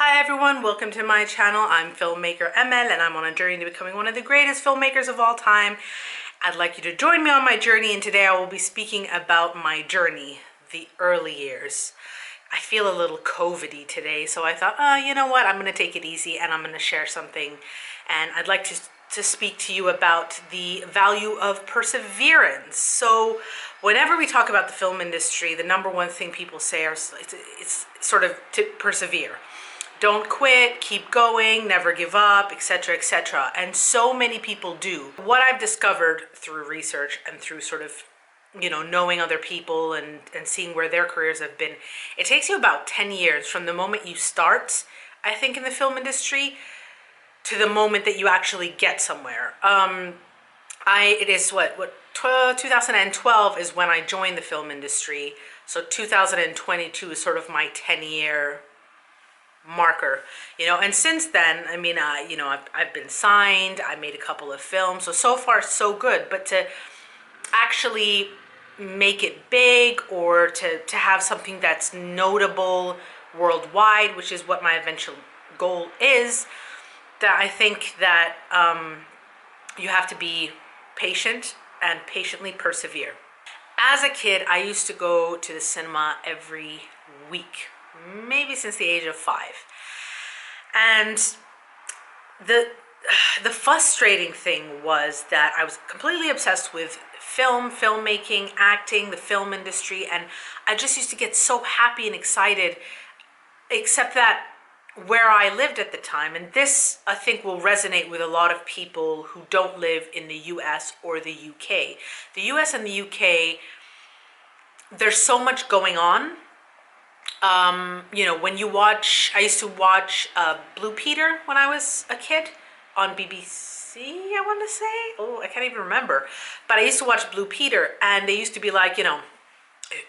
Hi everyone, welcome to my channel. I'm Filmmaker Amal and I'm on a journey to becoming one of the greatest filmmakers of all time. I'd like you to join me on my journey, and today I will be speaking about my journey, the early years. I feel a little COVID-y today, so I thought, you know what, I'm going to take it easy and I'm going to share something. And I'd like to speak to you about the value of perseverance. So whenever we talk about the film industry, the number one thing people say is it's sort of to persevere. Don't quit, keep going, never give up, etc., etc. And so many people do. What I've discovered through research and through sort of, knowing other people and seeing where their careers have been, it takes you about 10 years from the moment you start, I think, in the film industry to the moment that you actually get somewhere. It is 2012 is when I joined the film industry. So 2022 is sort of my 10-year marker, and since then, I mean, I've been signed, I made a couple of films, so far so good. But to actually make it big, or to have something that's notable worldwide, which is what my eventual goal is, that I think that you have to be patient and patiently persevere. As a kid, I used to go to the cinema every week, maybe since the age of 5. And the frustrating thing was that I was completely obsessed with filmmaking, acting, the film industry, and I just used to get so happy and excited, except that where I lived at the time, and this I think will resonate with a lot of people who don't live in the US or the UK. The US and the UK, there's so much going on. When you watch, I used to watch Blue Peter when I was a kid on BBC, I want to say. I can't even remember. But I used to watch Blue Peter, and they used to be like,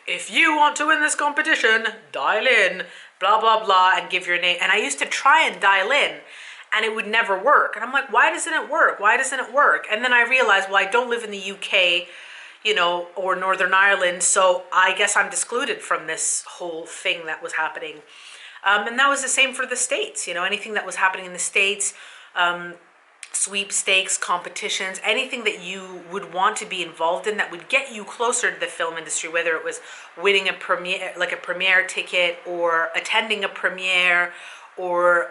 if you want to win this competition, dial in, blah, blah, blah, and give your name. And I used to try and dial in, and it would never work. And I'm like, why doesn't it work? Why doesn't it work? And then I realized, well, I don't live in the UK, or Northern Ireland, so I guess I'm excluded from this whole thing that was happening. And that was the same for the States. Anything that was happening in the States, sweepstakes, competitions, anything that you would want to be involved in that would get you closer to the film industry, whether it was winning a premiere ticket, or attending a premiere, or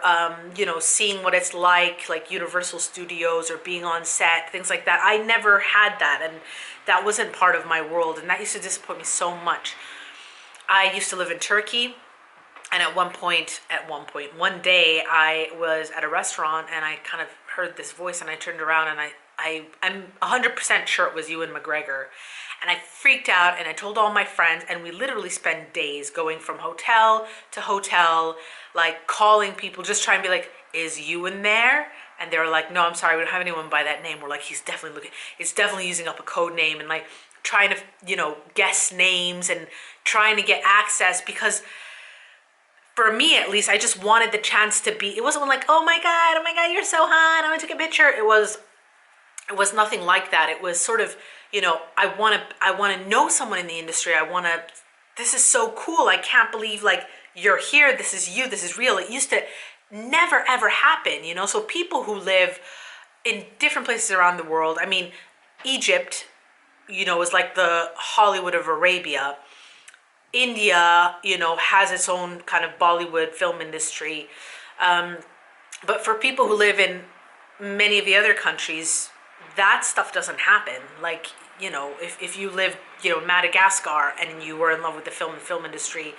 seeing what it's like Universal Studios, or being on set, things like that. I never had that, and that wasn't part of my world, and that used to disappoint me so much. I used to live in Turkey, and one day I was at a restaurant, and I kind of heard this voice, and I turned around, and I'm 100% sure it was Ewan McGregor. And I freaked out, and I told all my friends, and we literally spent days going from hotel to hotel, calling people, just trying to be like, is Ewan there? And they were like, no, I'm sorry, we don't have anyone by that name. We're like, it's definitely using up a code name, and trying to, guess names and trying to get access, because for me, at least, I just wanted the chance to be, it wasn't like, oh my God, you're so hot, I want to take a picture. It was nothing like that. It was sort of, I want to know someone in the industry. This is so cool. I can't believe you're here. This is you. This is real. It used to never ever happen, So people who live in different places around the world, I mean, Egypt, is like the Hollywood of Arabia. India, has its own kind of Bollywood film industry. But for people who live in many of the other countries, that stuff doesn't happen. If you live, Madagascar, and you were in love with the film industry,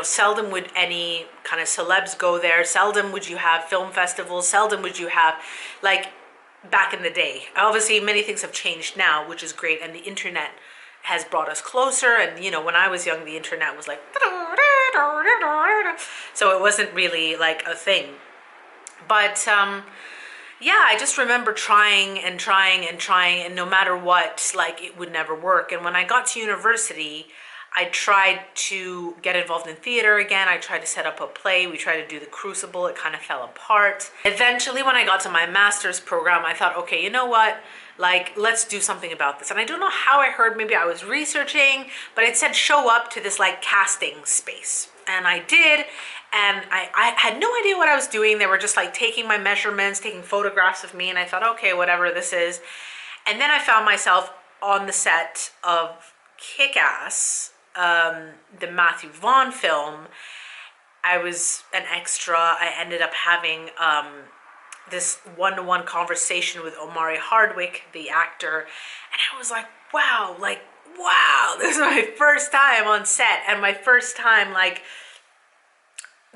seldom would any kind of celebs go there. Seldom would you have film festivals. Seldom would you have, back in the day. Obviously, many things have changed now, which is great. And the internet has brought us closer. And, when I was young, the internet was so it wasn't really a thing. But, yeah, I just remember trying, and no matter what, it would never work. And when I got to university, I tried to get involved in theater again. I tried to set up a play. We tried to do The Crucible. It kind of fell apart. Eventually, when I got to my master's program, I thought, okay, you know what? Let's do something about this. And I don't know how I heard, maybe I was researching, but it said show up to this casting space. And I did, And I had no idea what I was doing. They were just like taking my measurements, taking photographs of me, and I thought, okay, whatever this is. And then I found myself on the set of Kick-Ass, the Matthew Vaughn film. I was an extra. I ended up having this one-to-one conversation with Omari Hardwick, the actor, and I was like, wow, this is my first time on set, and my first time, like,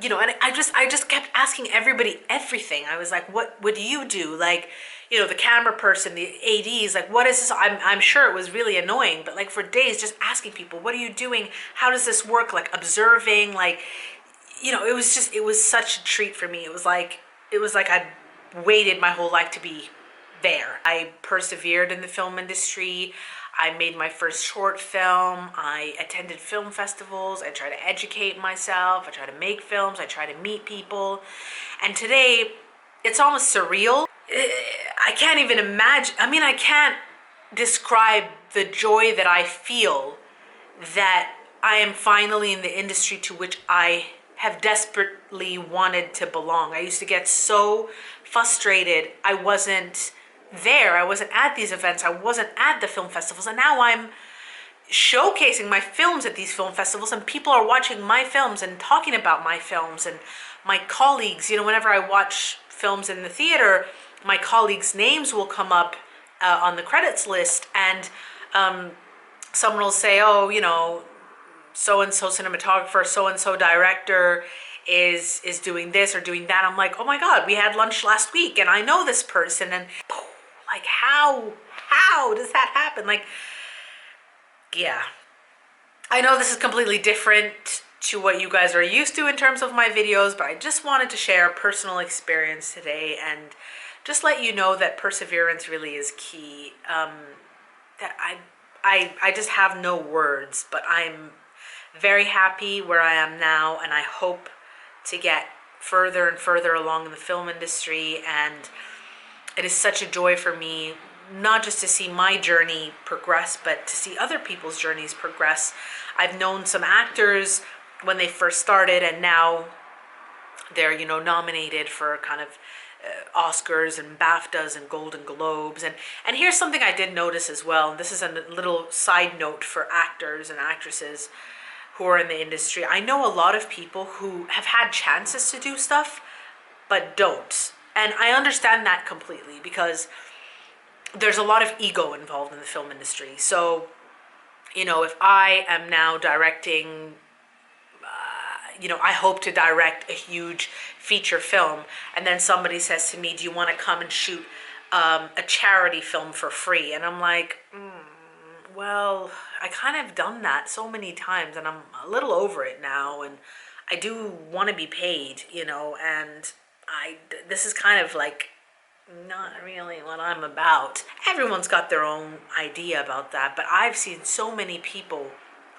you know, and I just kept asking everybody everything. I was like, what do you do? Like, you know, the camera person, the ADs, like, what is this? I'm sure it was really annoying, but like for days just asking people, what are you doing? How does this work? Like observing, like, you know, it was such a treat for me. It was like I'd waited my whole life to be there. I persevered in the film industry. I made my first short film. I attended film festivals. I try to educate myself. I try to make films. I try to meet people. And today, it's almost surreal. I can't even imagine. I mean, I can't describe the joy that I feel that I am finally in the industry to which I have desperately wanted to belong. I used to get so frustrated I wasn't there. I wasn't at these events. I wasn't at the film festivals. And now I'm showcasing my films at these film festivals, and people are watching my films and talking about my films. And my colleagues, you know, whenever I watch films in the theater, my colleagues' names will come up on the credits list, and someone will say, oh, you know, so-and-so cinematographer, so-and-so director is doing this or doing that. I'm like, oh my God, we had lunch last week and I know this person. And like, how does that happen? Like, yeah, I know this is completely different to what you guys are used to in terms of my videos, but I just wanted to share a personal experience today and just let you know that perseverance really is key. That I just have no words, but I'm very happy where I am now, and I hope to get further and further along in the film industry. And it is such a joy for me, not just to see my journey progress, but to see other people's journeys progress. I've known some actors when they first started, and now they're, you know, nominated for kind of Oscars and BAFTAs and Golden Globes. And here's something I did notice as well, and this is a little side note for actors and actresses who are in the industry. I know a lot of people who have had chances to do stuff, but don't. And I understand that completely, because there's a lot of ego involved in the film industry. So, you know, if I am now directing, you know, I hope to direct a huge feature film, and then somebody says to me, do you want to come and shoot a charity film for free? And I'm like, well, I kind of done that so many times, and I'm a little over it now, and I do want to be paid, you know, and this is kind of like not really what I'm about. Everyone's got their own idea about that, but I've seen so many people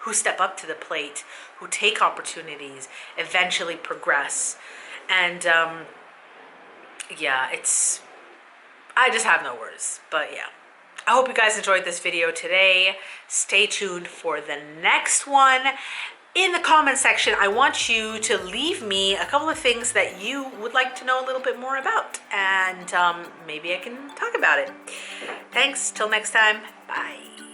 who step up to the plate, who take opportunities, eventually progress. And yeah, I just have no words, but yeah. I hope you guys enjoyed this video today. Stay tuned for the next one. In the comment section, I want you to leave me a couple of things that you would like to know a little bit more about, and maybe I can talk about it. Thanks, till next time, bye.